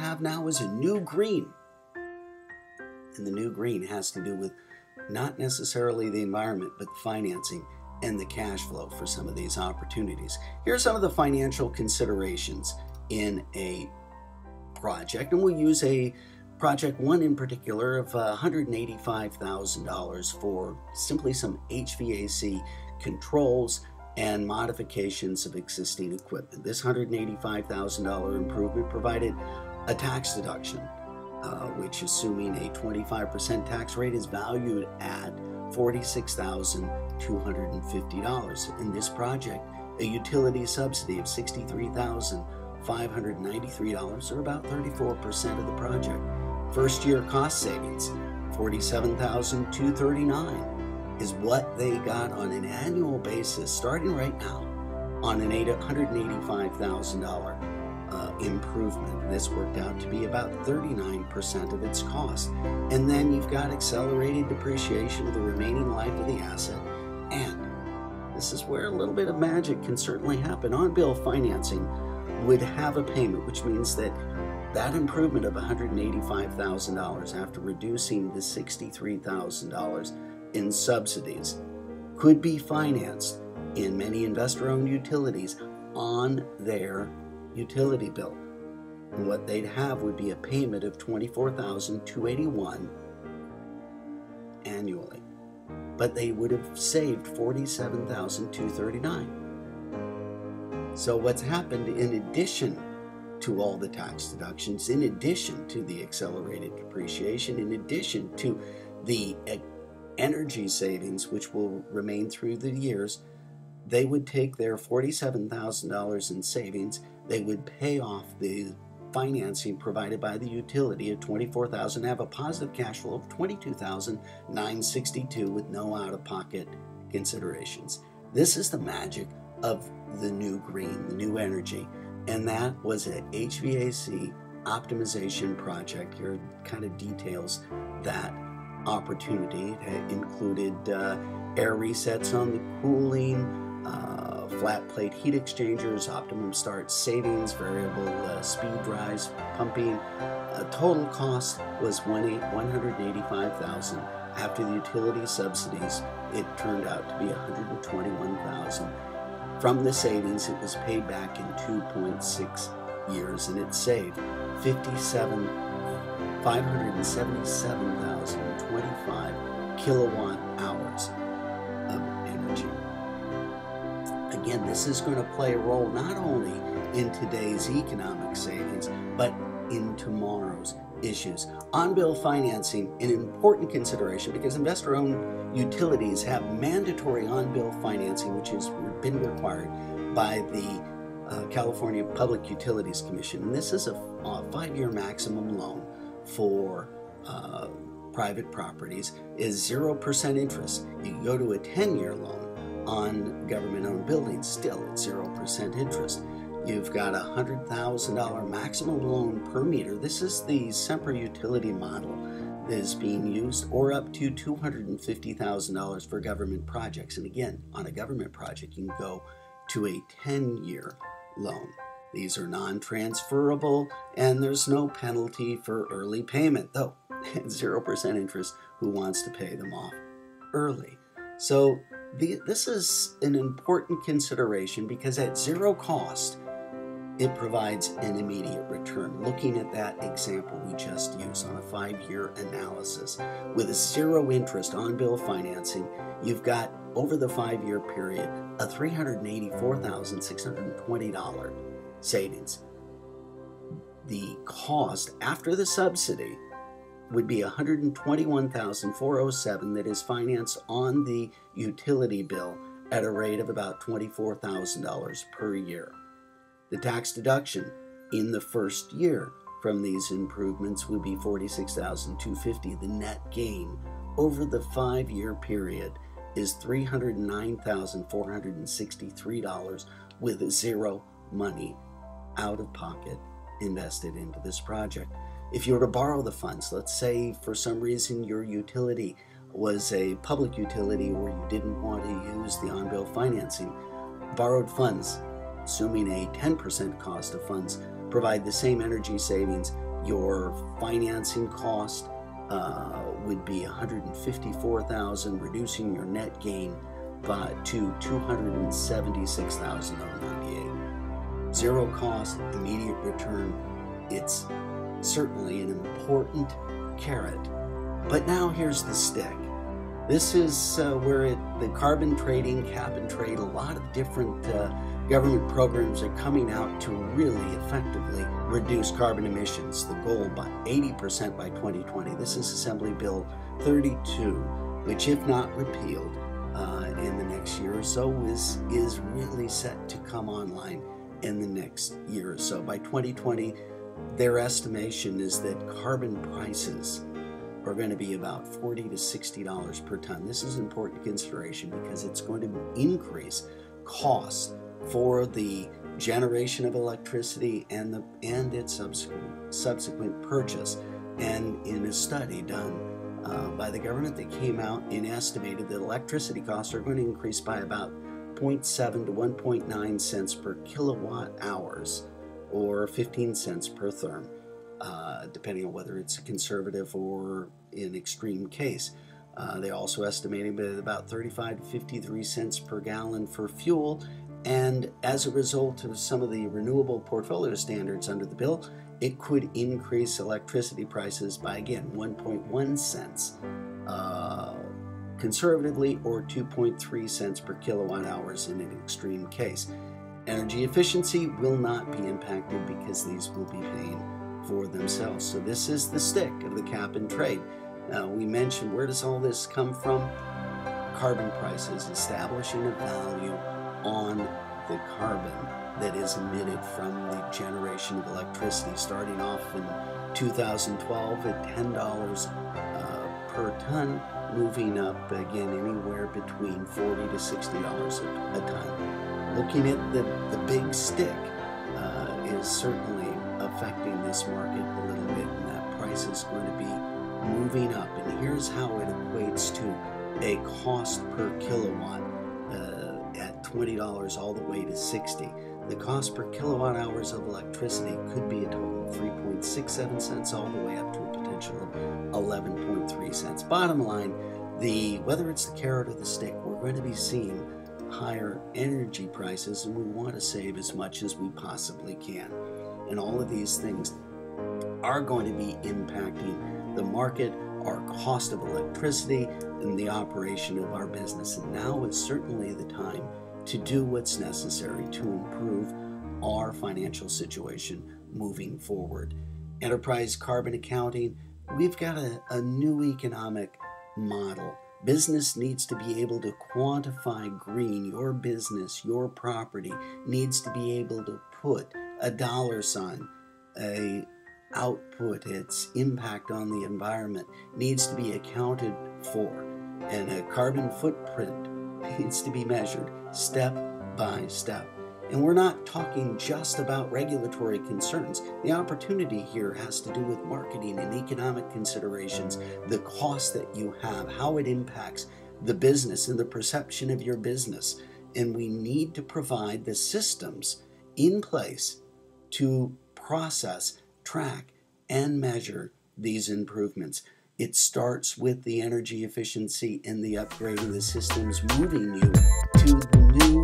have now is a new green. And the new green has to do with not necessarily the environment, but the financing and the cash flow for some of these opportunities. Here are some of the financial considerations in a project, and we'll use a project one in particular of $185,000 for simply some HVAC controls and modifications of existing equipment. This $185,000 improvement provided a tax deduction, which, assuming a 25% tax rate, is valued at $46,250. In this project, a utility subsidy of $63,593, or about 34% of the project. First year cost savings, $47,239, is what they got on an annual basis, starting right now, on an $185,000 improvement. This worked out to be about 39% of its cost. And then you've got accelerated depreciation of the remaining life of the asset. And this is where a little bit of magic can certainly happen. On-bill financing would have a payment, which means that that improvement of $185,000 after reducing the $63,000 in subsidies could be financed in many investor-owned utilities on their utility bill. And what they'd have would be a payment of $24,281 annually. But they would have saved $47,239. So what's happened, in addition to all the tax deductions, in addition to the accelerated depreciation, in addition to the energy savings, which will remain through the years, they would take their $47,000 in savings, they would pay off the financing provided by the utility at $24,000, have a positive cash flow of $22,962 with no out-of-pocket considerations. This is the magic of the new green, the new energy, and that was an HVAC optimization project. Here kind of details that opportunity. It included air resets on the cooling, flat plate heat exchangers, optimum start savings, variable speed drives, pumping. Total cost was $185,000. After the utility subsidies, it turned out to be $121,000. From the savings, it was paid back in 2.6 years, and it saved $577,025 kilowatt hours of energy. Again, this is going to play a role not only in today's economic savings, but in tomorrow's issues. On-bill financing, an important consideration because investor-owned utilities have mandatory on-bill financing, which has been required by the California Public Utilities Commission. And this is a 5-year maximum loan for private properties, is 0% interest. You can go to a 10-year loan on government-owned buildings, still at 0% interest. You've got a $100,000 maximum loan per meter. This is the Sempra utility model that is being used, or up to $250,000 for government projects. And again, on a government project, you can go to a 10-year loan. These are non-transferable, and there's no penalty for early payment, though at 0% interest. Who wants to pay them off early? So this is an important consideration because at zero cost, it provides an immediate return. Looking at that example we just used on a 5-year analysis, with a 0 interest on-bill financing, you've got, over the 5-year period, a $384,620 savings. The cost after the subsidy would be $121,407 that is financed on the utility bill at a rate of about $24,000 per year. The tax deduction in the first year from these improvements would be $46,250. The net gain over the 5-year period is $309,463 with 0 money out of pocket invested into this project. If you were to borrow the funds, let's say for some reason your utility was a public utility or you didn't want to use the on-bill financing, borrowed funds, assuming a 10% cost of funds, provide the same energy savings Your financing cost would be $154,000, reducing your net gain to $276,098. Zero cost, immediate return. It's certainly an important carrot. But now here's the stick. This is where the carbon trading, cap and trade, a lot of different government programs are coming out to really effectively reduce carbon emissions. The goal by 80% by 2020. This is Assembly Bill 32, which, if not repealed in the next year or so, is really set to come online in the next year or so. By 2020, their estimation is that carbon prices are going to be about $40 to $60 per ton. This is important consideration because it's going to increase costs for the generation of electricity and its subsequent purchase. And in a study done by the government that came out and estimated that electricity costs are going to increase by about 0.7 to 1.9 cents per kilowatt hours, or 15 cents per therm, depending on whether it's a conservative or an extreme case. They also estimated about 35 to 53 cents per gallon for fuel. And as a result of some of the renewable portfolio standards under the bill, it could increase electricity prices by, again, 1.1 cents conservatively, or 2.3 cents per kilowatt hours in an extreme case. Energy efficiency will not be impacted because these will be paying for themselves. So this is the stick of the cap and trade. We mentioned, where does all this come from? Carbon prices, establishing a value on the carbon that is emitted from the generation of electricity, starting off in 2012 at $10 per ton, moving up again anywhere between $40 to $60 a ton. Looking at the big stick is certainly affecting this market a little bit, and that price is going to be moving up. And here's how it equates to a cost per kilowatt at $20 all the way to $60. The cost per kilowatt hours of electricity could be a total of 3.67 cents all the way up to a potential of 11.3 cents. Bottom line, whether it's the carrot or the stick, we're going to be seeing higher energy prices, and we want to save as much as we possibly can. And all of these things are going to be impacting the market, our cost of electricity, and the operation of our business. And now is certainly the time to do what's necessary to improve our financial situation moving forward. Enterprise carbon accounting, we've got a new economic model. Business needs to be able to quantify green. Your business, your property needs to be able to put a dollar sign, a output, its impact on the environment needs to be accounted for, and a carbon footprint needs to be measured step by step. And we're not talking just about regulatory concerns. The opportunity here has to do with marketing and economic considerations, the cost that you have, how it impacts the business and the perception of your business. And we need to provide the systems in place to process, track, and measure these improvements. It starts with the energy efficiency and the upgrading the systems, moving you to new